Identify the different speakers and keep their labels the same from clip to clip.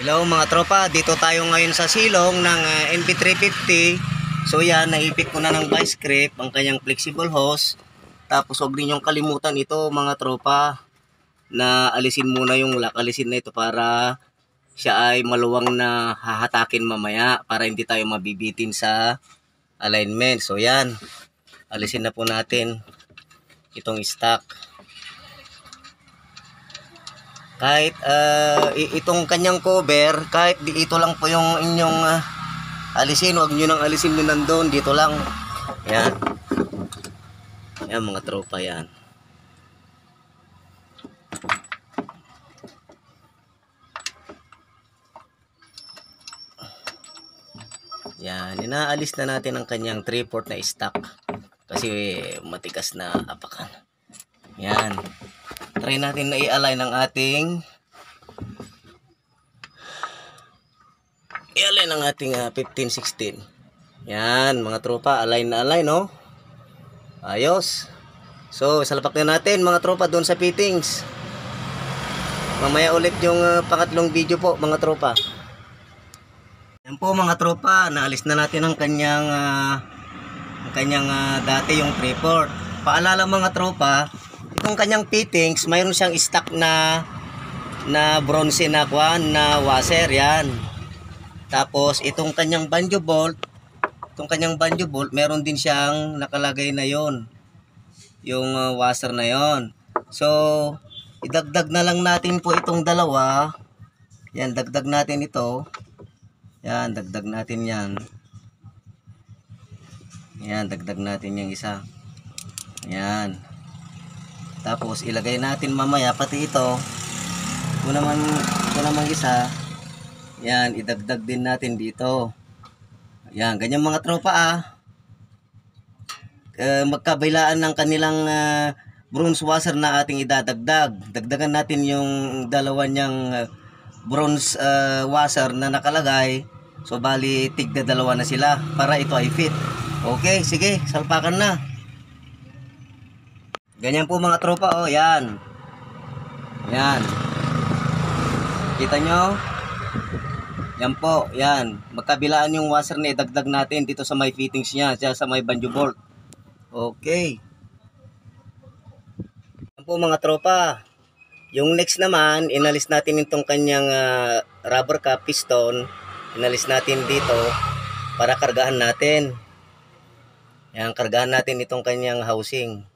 Speaker 1: Hello mga tropa, dito tayo ngayon sa silong ng NP350. So yan, naipit ko na ng vice grip ang kanyang flexible hose. Tapos huwag ninyong kalimutan ito mga tropa, na alisin muna yung lock, alisin na ito para siya ay maluwang na hahatakin mamaya, para hindi tayo mabibitin sa alignment. So yan, alisin na po natin itong stock. Kahit itong kanyang cover, kahit ito lang po yung inyong alisin, huwag nyo nang alisin nyo nandun, dito lang. Yan. Yan mga tropa, yan. Yan, inaalis na natin ang kanyang 3/4 na stock. Kasi matigas na apakan. Yan. Try natin na i-align ang ating 15-16. Yan mga tropa, align na align, no? Ayos. So salpak na natin mga tropa doon sa fittings. Mamaya ulit yung pangatlong video po mga tropa. Yan po mga tropa, naalis na natin ang kanyang dati yung 3/4. Paalala mga tropa, itong kanyang fittings, mayroon siyang stock na bronze na washer, yan. Tapos itong kanyang banjo bolt, meron din siyang nakalagay na yon, yung washer na yon. So idagdag na lang natin po itong dalawa. Yan, dagdag natin ito. Yan, dagdag natin yan. Yan, dagdag natin yung isa. Yan. Tapos ilagay natin mamaya pati ito. Ito naman isa. Yan, idagdag din natin dito. Yan, ganyan mga tropa magkabilaan ng kanilang bronze washer na ating idadagdag. Dagdagan natin yung dalawa niyang bronze washer na nakalagay. So bali tigda dalawa na sila para ito ay fit. Okay, sige, salpakan na. Ganyan po mga tropa, oh, yan. Yan. Kita nyo? Yan po, yan. Magkabilaan yung washer na idagdag natin dito sa may fittings niya, sa may banjo bolt. Okay. Yan po mga tropa. Yung next naman, inalis natin itong kanyang rubber cap piston. Inalis natin dito para kargahan natin. Yan, kargahan natin itong kanyang housing.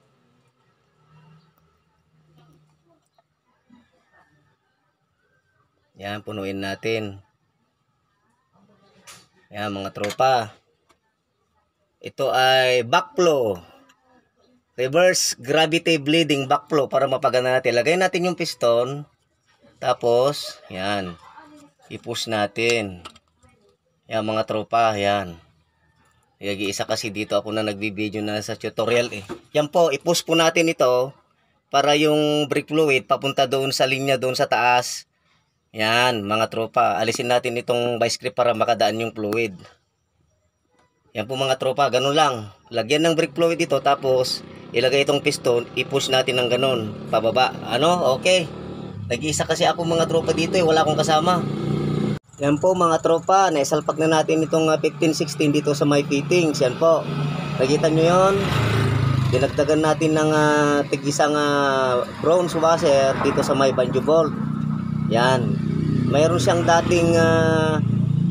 Speaker 1: Yan, punuin natin. Yan mga tropa. Ito ay backflow. Reverse gravity bleeding backflow para mapagana natin. Lagay natin yung piston. Tapos, yan. I-push natin. Yan mga tropa, yan. Isa kasi dito ako na nagbibideo na sa tutorial eh. Yan po, i-push po natin ito para yung brake fluid papunta doon sa linya doon sa taas. Yan mga tropa, alisin natin itong vice grip para makadaan yung fluid. Yan po mga tropa, ganun lang. Lagyan ng brake fluid ito, tapos ilagay itong piston, i-push natin ng ganun, pababa. Ano? Okay. Nag-iisa kasi ako mga tropa dito eh, wala akong kasama. Yan po mga tropa, naisalpak na natin itong 15-16 dito sa my fittings. Yan po, nakita nyo yun. Dinagdagan natin ng tig-isang bronze washer dito sa may banjo bolt. Yan, mayroon siyang dating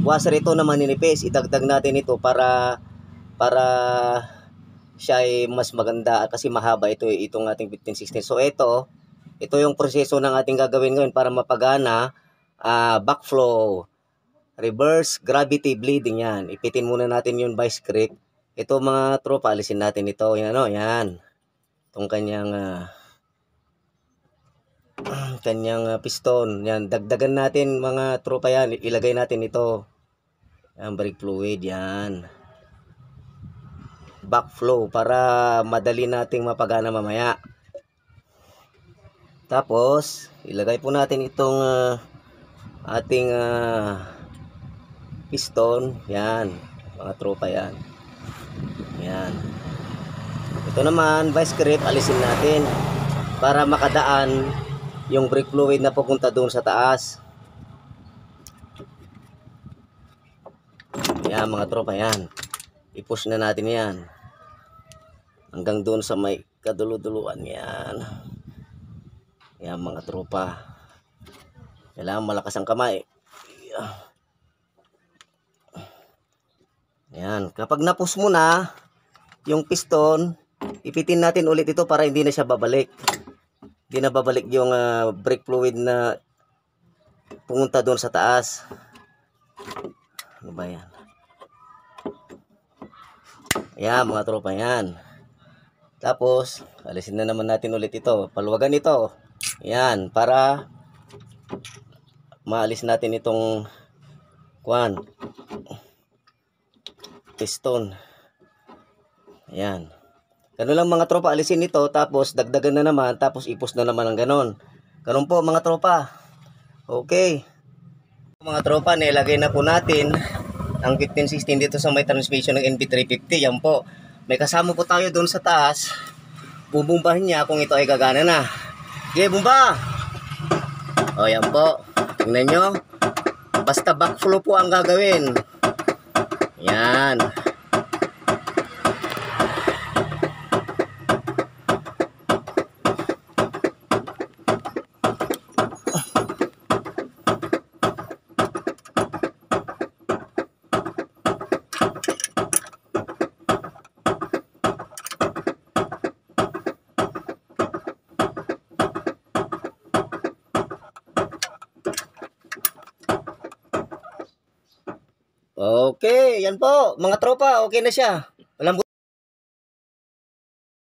Speaker 1: washer ito na maninipis. Idagdag natin ito para siya ay mas maganda kasi mahaba itong ating 15-16. So ito yung proseso ng ating gagawin ngayon para mapagana backflow reverse gravity bleeding. Yan, ipitin muna natin yung vice grip. Ito mga tropa, alisin natin ito. Yan, ano, yan. Itong kanyang piston. Yan, dagdagan natin mga tropa yan. Ilagay natin ito. Yan, brake fluid, yan. Backflow para madali nating mapagana mamaya. Tapos, ilagay po natin itong ating piston. Yan, mga tropa yan. Yan. Ito naman, vice grip, alisin natin para makadaan yung brake fluid na pupunta doon sa taas. Yan mga tropa, yan. I-push na natin yan. Hanggang doon sa may kaduluduluan yan. Yan mga tropa. Kailangan malakas ang kamay. Yan. Kapag na-push mo na yung piston, ipitin natin ulit ito para hindi na siya babalik. Hindi na babalik yung brake fluid na pumunta doon sa taas. Ano ba yan? Ayan mga tropa, yan. Tapos alisin na naman natin ulit ito. Paluwagan ito. Yan, para maalis natin itong piston. Ayan. Ganun lang mga tropa, alisin ito, tapos dagdagan na naman, tapos ipos na naman ng ganon. Ganun po mga tropa. Okay. Mga tropa, nilagay na po natin ang 1516 dito sa may transmission ng NV350. Yan po. May kasama po tayo doon sa taas. Bubumbahin niya kung ito ay gagana na. Okay, bumba! O, yan po. Tingnan nyo. Basta backflow po ang gagawin. Yan. Okay, yan po. Mga tropa, okay na siya.